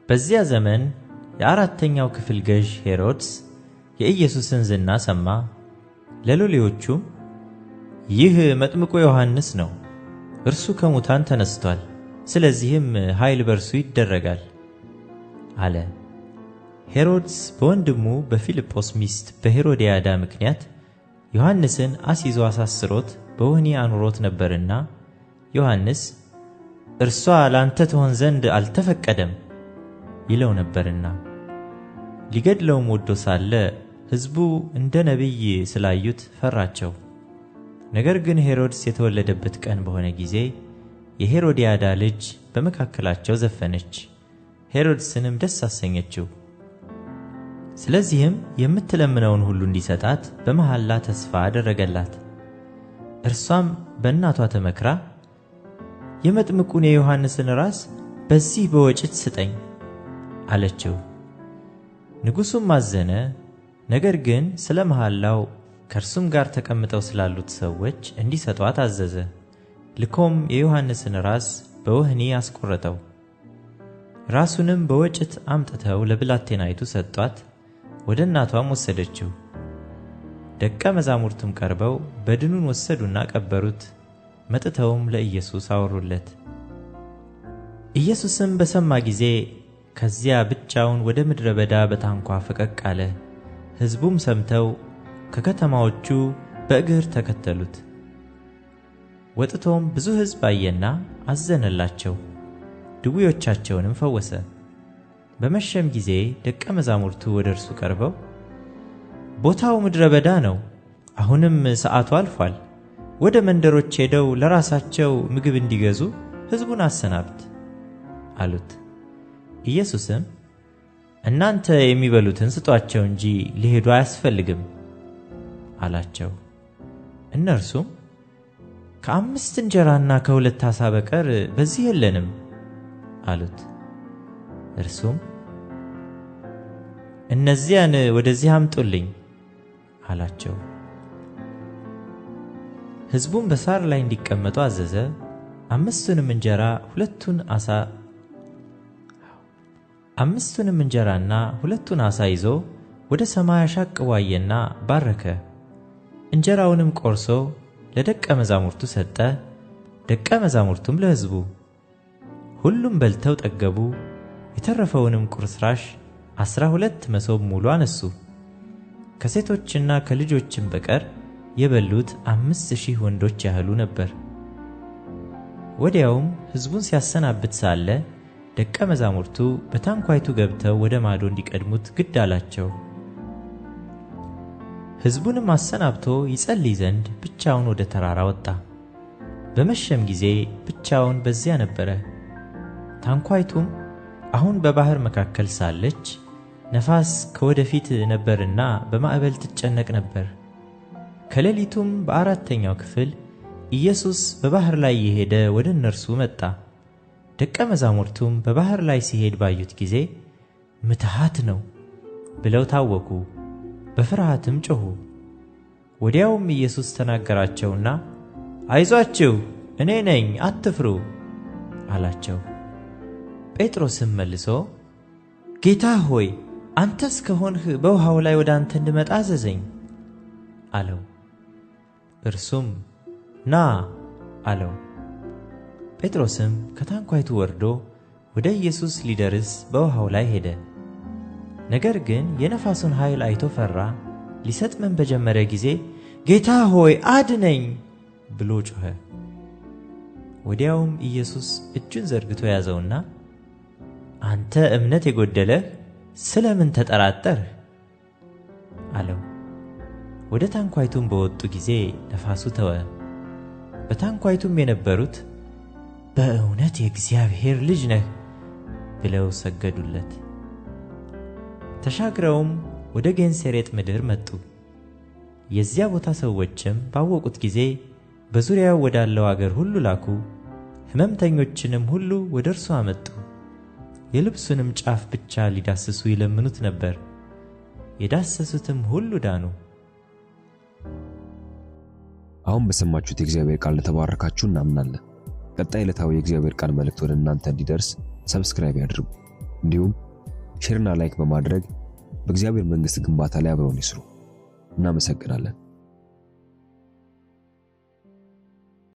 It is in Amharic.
በዚያ ዘመን የአራተኛው ክፍል ገዥ ሄሮድስ የኢየሱስን ዝና ሰማ። ለሎሌዎቹም ይህ መጥምቁ ዮሐንስ ነው፣ እርሱ ከሙታን ተነስቷል፣ ስለዚህም ኃይል በርሱ ይደረጋል አለ። ሄሮድስ በወንድሙ በፊልጶስ ሚስት በሄሮድያዳ ምክንያት ዮሐንስን አስይዞ አሳስሮት በወህኒ አኑሮት ነበርና ዮሐንስ እርሷ ላንተ ትሆን ዘንድ አልተፈቀደም ይለው ነበርና፣ ሊገድለውም ወዶ ሳለ ሕዝቡ እንደ ነቢይ ስላዩት ፈራቸው። ነገር ግን ሄሮድስ የተወለደበት ቀን በሆነ ጊዜ የሄሮድያዳ ልጅ በመካከላቸው ዘፈነች፣ ሄሮድስንም ደስ አሰኘችው። ስለዚህም የምትለምነውን ሁሉ እንዲሰጣት በመሐላ ተስፋ አደረገላት። እርሷም በእናቷ ተመክራ የመጥምቁን የዮሐንስን ራስ በዚህ በወጭት ስጠኝ አለችው። ንጉሡም አዘነ። ነገር ግን ስለ መሐላው ከእርሱም ጋር ተቀምጠው ስላሉት ሰዎች እንዲሰጧት አዘዘ። ልኮም የዮሐንስን ራስ በወህኒ አስቆረጠው። ራሱንም በወጭት አምጥተው ለብላቴናይቱ ሰጧት። ወደ እናቷም ወሰደችው። ደቀ መዛሙርቱም ቀርበው በድኑን ወሰዱና ቀበሩት። መጥተውም ለኢየሱስ አወሩለት። ኢየሱስም በሰማ ጊዜ ከዚያ ብቻውን ወደ ምድረ በዳ በታንኳ ፈቀቅ አለ። ሕዝቡም ሰምተው ከከተማዎቹ በእግር ተከተሉት። ወጥቶም ብዙ ሕዝብ አየና አዘነላቸው፣ ድውዮቻቸውንም ፈወሰ። በመሸም ጊዜ ደቀ መዛሙርቱ ወደ እርሱ ቀርበው ቦታው ምድረ በዳ ነው፣ አሁንም ሰዓቱ አልፏል። ወደ መንደሮች ሄደው ለራሳቸው ምግብ እንዲገዙ ሕዝቡን አሰናብት አሉት። ኢየሱስም እናንተ የሚበሉትን ስጧቸው እንጂ ሊሄዱ አያስፈልግም አላቸው። እነርሱም ከ5 እንጀራና ከ2 ዓሣ በቀር በዚህ የለንም አሉት። እርሱም እነዚያን ወደዚህ አምጡልኝ አላቸው። ሕዝቡም በሳር ላይ እንዲቀመጡ አዘዘ። 5ቱንም እንጀራና 2ቱን ዓሣ ይዞ ወደ ሰማይ አሻቅቦ አየና ባረከ። እንጀራውንም ቆርሶ ለደቀ መዛሙርቱ ሰጠ፣ ደቀ መዛሙርቱም ለሕዝቡ። ሁሉም በልተው ጠገቡ። የተረፈውንም ቁርስራሽ 12 መሶብ ሙሉ አነሱ። ከሴቶችና ከልጆችም በቀር የበሉት 5000 ወንዶች ያህሉ ነበር። ወዲያውም ሕዝቡን ሲያሰናብት ሳለ ደቀ መዛሙርቱ በታንኳይቱ ገብተው ወደ ማዶ እንዲቀድሙት ግድ አላቸው። ሕዝቡንም አሰናብቶ ይጸልይ ዘንድ ብቻውን ወደ ተራራ ወጣ። በመሸም ጊዜ ብቻውን በዚያ ነበረ። ታንኳይቱም አሁን በባህር መካከል ሳለች ነፋስ ከወደፊት ነበርና በማዕበል ትጨነቅ ነበር። ከሌሊቱም በ4ኛው ክፍል ኢየሱስ በባህር ላይ የሄደ ወደ እነርሱ መጣ። ደቀ መዛሙርቱም በባህር ላይ ሲሄድ ባዩት ጊዜ ምትሃት ነው ብለው ታወኩ፣ በፍርሃትም ጮኹ። ወዲያውም ኢየሱስ ተናገራቸውና አይዟችሁ፣ እኔ ነኝ፣ አትፍሩ አላቸው። ጴጥሮስም መልሶ ጌታ ሆይ አንተስ ከሆንህ በውሃው ላይ ወደ አንተ እንድመጣ አዘዘኝ አለው። እርሱም ና አለው። ጴጥሮስም ከታንኳይቱ ወርዶ ወደ ኢየሱስ ሊደርስ በውሃው ላይ ሄደ። ነገር ግን የነፋሱን ኃይል አይቶ ፈራ። ሊሰጥምም በጀመረ ጊዜ ጌታ ሆይ አድነኝ ብሎ ጮኸ። ወዲያውም ኢየሱስ እጁን ዘርግቶ ያዘውና አንተ እምነት የጎደለህ ስለምን ተጠራጠርህ አለው። ወደ ታንኳይቱም በወጡ ጊዜ ነፋሱ ተወ። በታንኳይቱም የነበሩት በእውነት የእግዚአብሔር ልጅ ነህ ብለው ሰገዱለት። ተሻግረውም ወደ ጌንሴሬጥ ምድር መጡ። የዚያ ቦታ ሰዎችም ባወቁት ጊዜ በዙሪያው ወዳለው አገር ሁሉ ላኩ። ሕመምተኞችንም ሁሉ ወደ እርሱ አመጡ። የልብሱንም ጫፍ ብቻ ሊዳስሱ ይለምኑት ነበር። የዳሰሱትም ሁሉ ዳኑ። አሁን በሰማችሁት የእግዚአብሔር ቃል ለተባረካችሁ እናምናለን። ቀጣይ ዕለታዊ የእግዚአብሔር ቃል መልእክት ወደ እናንተ እንዲደርስ ሰብስክራይብ ያድርጉ። እንዲሁም ሼርና ላይክ በማድረግ በእግዚአብሔር መንግሥት ግንባታ ላይ አብረውን ይስሩ። እናመሰግናለን።